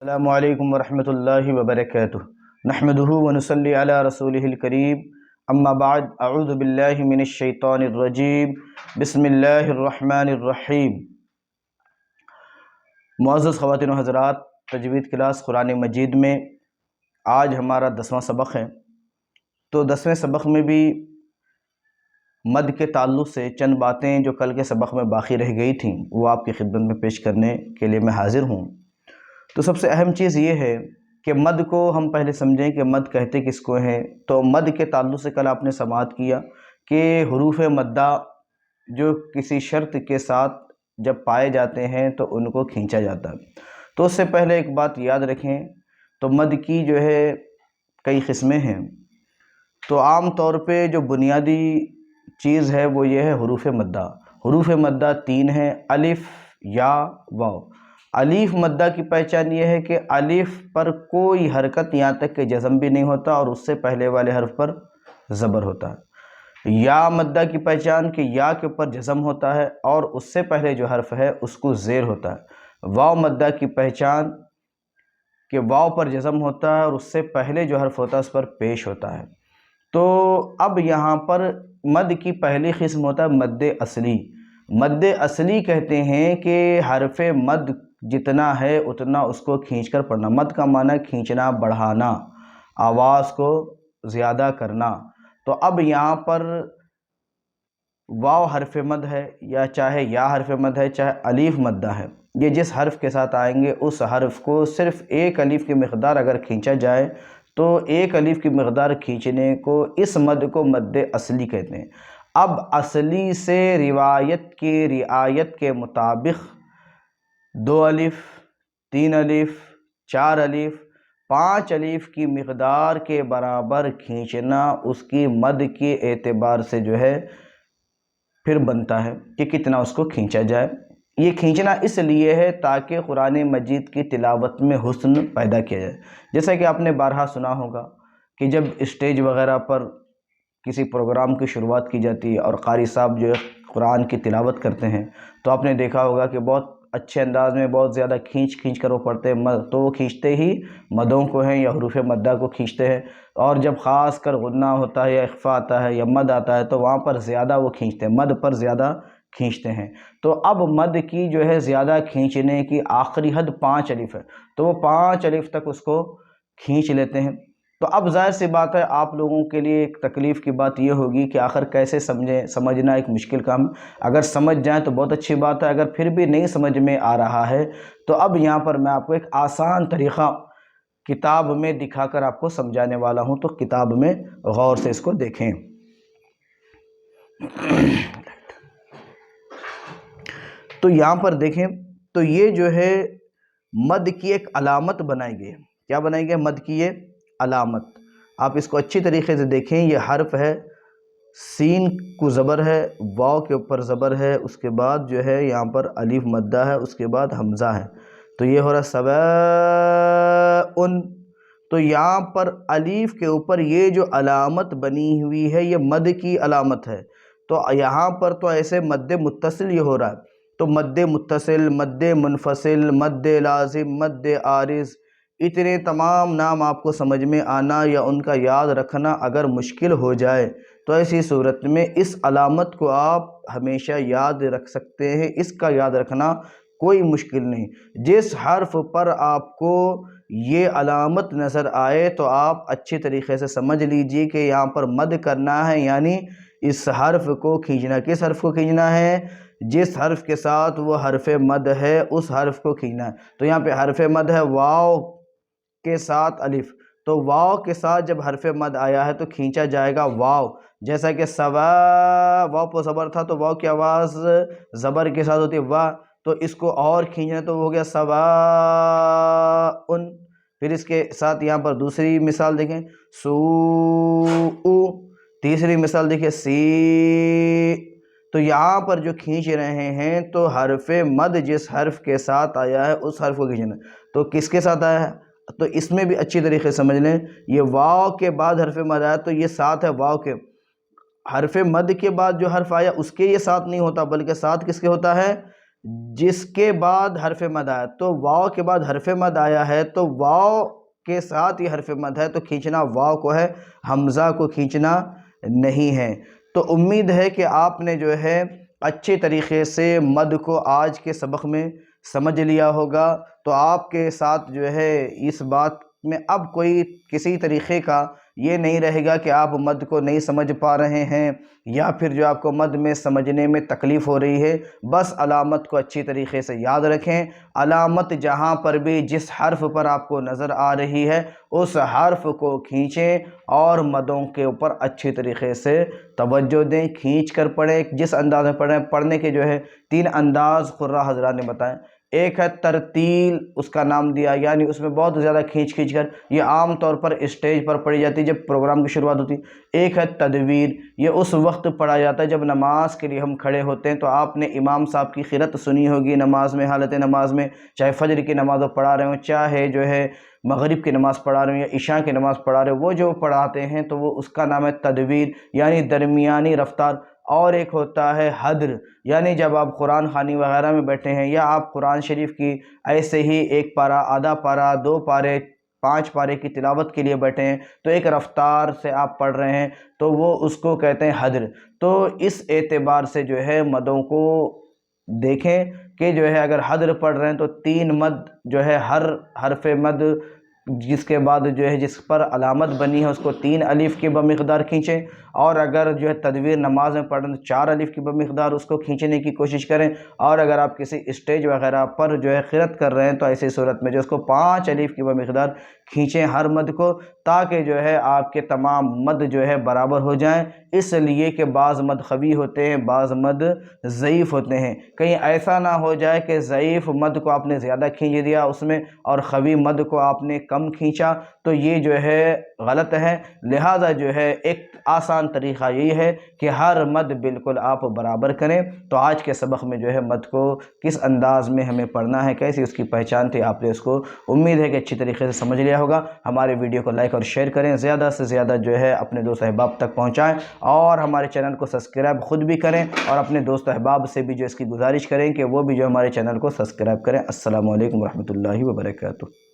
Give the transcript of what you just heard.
السلام علیکم ورحمۃ اللہ وبرکاتہ نحمدہ ونصلی علی رسولہ الکریم اما بعد اعوذ باللہ من الشیطان الرجیم بسم اللہ الرحمن الرحیم۔ معزز خواتین و حضرات، تجوید کلاس قرآن مجید میں آج ہمارا 10واں سبق ہے۔ تو 10ویں سبق میں بھی مد کے تعلق سے چند باتیں جو کل کے سبق میں باقی رہ گئی تھیں وہ آپ کی خدمت میں پیش کرنے کے لیے میں حاضر ہوں۔ تو سب سے اہم چیز یہ ہے کہ مد کو ہم پہلے سمجھیں کہ مد کہتے کس کو ہیں۔ تو مد کے تعلق سے کل آپ نے سماعت کیا کہ حروف مدہ جو کسی شرط کے ساتھ جب پائے جاتے ہیں تو ان کو کھینچا جاتا ہے۔ تو اس سے پہلے ایک بات یاد رکھیں، تو مد کی جو ہے کئی قسمیں ہیں۔ تو عام طور پہ جو بنیادی چیز ہے وہ یہ ہے حروف مدہ۔ حروف مدہ 3 ہیں: الف، یا، واو۔ الف مدہ کی پہچان یہ ہے کہ الف پر کوئی حرکت یہاں تک کہ جزم بھی نہیں ہوتا اور اس سے پہلے والے حرف پر زبر ہوتا ہے۔ یا مدہ کی پہچان کہ یا کے اوپر جزم ہوتا ہے اور اس سے پہلے جو حرف ہے اس کو زیر ہوتا ہے۔ واو مدہ کی پہچان کہ واو پر جزم ہوتا ہے اور اس سے پہلے جو حرف ہوتا ہے اس پر پیش ہوتا ہے۔ تو اب یہاں پر مد کی پہلی قسم ہوتا ہے مد اصلی۔ مد اصلی کہتے ہیں کہ حرف مد جتنا ہے اتنا اس کو کھینچ کر پڑھنا۔ مد کا معنی ہے کھینچنا، بڑھانا، آواز کو زیادہ کرنا۔ تو اب یہاں پر واو حرف مد ہے، یا چاہے یا حرف مد ہے، چاہے الف مدہ ہے، یہ جس حرف کے ساتھ آئیں گے اس حرف کو صرف ایک الف کی مقدار اگر کھینچا جائے تو ایک الف کی مقدار کھینچنے کو اس مد کو مد اصلی کہتے ہیں۔ اب اصلی سے روایت کی رعایت کے مطابق 2 الف، 3 الف، 4 الف، 5 الف کی مقدار کے برابر کھینچنا اس کی مد کے اعتبار سے جو ہے پھر بنتا ہے کہ کتنا اس کو کھینچا جائے۔ یہ کھینچنا اس لیے ہے تاکہ قرآن مجید کی تلاوت میں حسن پیدا کیا جائے۔ جیسا کہ آپ نے بارہا سنا ہوگا کہ جب اسٹیج وغیرہ پر کسی پروگرام کی شروعات کی جاتی ہے اور قاری صاحب جو ہے قرآن کی تلاوت کرتے ہیں تو آپ نے دیکھا ہوگا کہ بہت اچھے انداز میں بہت زیادہ کھینچ کر وہ پڑھتے ہیں، تو وہ کھینچتے ہی مدوں کو ہیں یا حروف مدہ کو کھینچتے ہیں، اور جب خاص کر غنہ ہوتا ہے یا اخفا آتا ہے یا مد آتا ہے تو وہاں پر زیادہ وہ کھینچتے ہیں، مد پر زیادہ کھینچتے ہیں۔ تو اب مد کی جو ہے زیادہ کھینچنے کی آخری حد 5 الف ہے، تو وہ 5 الف تک اس کو کھینچ لیتے ہیں۔ تو اب ظاہر سی بات ہے آپ لوگوں کے لیے ایک تکلیف کی بات یہ ہوگی کہ آخر کیسے سمجھیں، سمجھنا ایک مشکل کام ہے۔ اگر سمجھ جائیں تو بہت اچھی بات ہے، اگر پھر بھی نہیں سمجھ میں آ رہا ہے تو اب یہاں پر میں آپ کو ایک آسان طریقہ کتاب میں دکھا کر آپ کو سمجھانے والا ہوں، تو کتاب میں غور سے اس کو دیکھیں۔ تو یہاں پر دیکھیں تو یہ جو ہے مد کی ایک علامت بنائی گئی ہے۔ کیا بنائی گئی؟ مد کی یہ علامت۔ آپ اس کو اچھی طریقے سے دیکھیں، یہ حرف ہے، سین کو زبر ہے، واو کے اوپر زبر ہے، اس کے بعد جو ہے یہاں پر الف مدہ ہے، اس کے بعد حمزہ ہے، تو یہ ہو رہا سواء۔ تو یہاں پر الف کے اوپر یہ جو علامت بنی ہوئی ہے یہ مد کی علامت ہے۔ تو یہاں پر تو ایسے مد متصل یہ ہو رہا ہے، تو مد متصل، مد منفصل، مد لازم، مد عارض، اتنے تمام نام آپ کو سمجھ میں آنا یا ان کا یاد رکھنا اگر مشکل ہو جائے تو ایسی صورت میں اس علامت کو آپ ہمیشہ یاد رکھ سکتے ہیں۔ اس کا یاد رکھنا کوئی مشکل نہیں۔ جس حرف پر آپ کو یہ علامت نظر آئے تو آپ اچھی طریقے سے سمجھ لیجئے کہ یہاں پر مد کرنا ہے، یعنی اس حرف کو کھینچنا۔ کس حرف کو کھینچنا ہے؟ جس حرف کے ساتھ وہ حرف مد ہے اس حرف کو کھینچنا ہے۔ تو یہاں پہ حرف مد ہے واو کے ساتھ الف، تو واو کے ساتھ جب حرف مد آیا ہے تو کھینچا جائے گا واو، جیسا کہ سوا، واو پر زبر تھا تو واو کی آواز زبر کے ساتھ ہوتی ہے وا، تو اس کو اور کھینچنا تو ہو گیا سواء۔ پھر اس کے ساتھ یہاں پر دوسری مثال دیکھیں سوء، تیسری مثال دیکھیں سی۔ تو یہاں پر جو کھینچ رہے ہیں تو حرف مد جس حرف کے ساتھ آیا ہے اس حرف کو کھینچنا، تو کس کے ساتھ آیا ہے؟ تو اس میں بھی اچھی طریقے سے سمجھ لیں، یہ واو کے بعد حرف مد آیا تو یہ ساتھ ہے واو کے، حرف مد کے بعد جو حرف آیا اس کے یہ ساتھ نہیں ہوتا بلکہ ساتھ کس کے ہوتا ہے؟ جس کے بعد حرف مد آیا، تو واو کے بعد حرف مد آیا ہے تو واو کے ساتھ یہ حرف مد ہے، تو کھینچنا واو کو ہے، حمزہ کو کھینچنا نہیں ہے۔ تو امید ہے کہ آپ نے جو ہے اچھے طریقے سے مد کو آج کے سبق میں سمجھ لیا ہوگا، تو آپ کے ساتھ جو ہے اس بات میں اب کوئی کسی طریقے کا یہ نہیں رہے گا کہ آپ مد کو نہیں سمجھ پا رہے ہیں یا پھر جو آپ کو مد میں سمجھنے میں تکلیف ہو رہی ہے۔ بس علامت کو اچھی طریقے سے یاد رکھیں، علامت جہاں پر بھی جس حرف پر آپ کو نظر آ رہی ہے اس حرف کو کھینچیں اور مدوں کے اوپر اچھی طریقے سے توجہ دیں، کھینچ کر پڑھیں۔ جس انداز میں پڑھیں، پڑھنے کے جو ہے 3 انداز قراء حضرات نے بتائیں۔ ایک ہے ترتیل، اس کا نام دیا، یعنی اس میں بہت زیادہ کھینچ کر، یہ عام طور پر اسٹیج پر پڑھی جاتی ہے جب پروگرام کی شروعات ہوتی ہے۔ ایک ہے تدویر، یہ اس وقت پڑھا جاتا ہے جب نماز کے لیے ہم کھڑے ہوتے ہیں، تو آپ نے امام صاحب کی قرأت سنی ہوگی نماز میں، حالت نماز میں، چاہے فجر کی نماز پڑھا رہے ہوں، چاہے جو ہے مغرب کی نماز پڑھا رہے ہوں یا عشاء کی نماز پڑھا رہے ہوں، وہ جو پڑھاتے ہیں تو وہ اس کا نام ہے تدویر، یعنی درمیانی رفتار۔ اور ایک ہوتا ہے حدر، یعنی جب آپ قرآن خوانی وغیرہ میں بیٹھے ہیں یا آپ قرآن شریف کی ایسے ہی ایک پارہ، آدھا پارہ، 2 پارے، 5 پارے کی تلاوت کے لیے بیٹھے ہیں تو ایک رفتار سے آپ پڑھ رہے ہیں تو وہ اس کو کہتے ہیں حدر۔ تو اس اعتبار سے جو ہے مدوں کو دیکھیں کہ جو ہے اگر حدر پڑھ رہے ہیں تو 3 مد جو ہے، ہر حرف مد جس کے بعد جو ہے جس پر علامت بنی ہے اس کو 3 الف کی بمقدار کھینچیں، اور اگر جو ہے تدویر نماز میں پڑھ رہے ہیں تو 4 الف کی بمقدار اس کو کھینچنے کی کوشش کریں، اور اگر آپ کسی اسٹیج وغیرہ پر جو ہے قرأت کر رہے ہیں تو ایسی صورت میں جو اس کو 5 الف کی بمقدار کھینچیں ہر مد کو، تاکہ جو ہے آپ کے تمام مد جو ہے برابر ہو جائیں۔ اس لیے کہ بعض مد قوی ہوتے ہیں، بعض مد ضعیف ہوتے ہیں، کہیں ایسا نہ ہو جائے کہ ضعیف مد کو آپ نے زیادہ کھینچ دیا اس میں اور قوی مد کو آپ نے کم کھینچا، تو یہ جو ہے غلط ہے۔ لہذا جو ہے ایک آسان طریقہ یہی ہے کہ ہر مد بالکل آپ برابر کریں۔ تو آج کے سبق میں جو ہے مد کو کس انداز میں ہمیں پڑھنا ہے، کیسی اس کی پہچان تھی، آپ نے اس کو امید ہے کہ اچھی طریقے سے سمجھ لیا ہوگا۔ ہمارے ویڈیو کو لائک اور شیئر کریں، زیادہ سے زیادہ جو ہے اپنے دوست احباب تک پہنچائیں، اور ہمارے چینل کو سبسکرائب خود بھی کریں، اور اپنے دوست احباب سے بھی جو اس کی گزارش کریں کہ وہ بھی جو ہمارے چینل کو سبسکرائب کریں۔ السلام علیکم ورحمۃ اللہ وبرکاتہ۔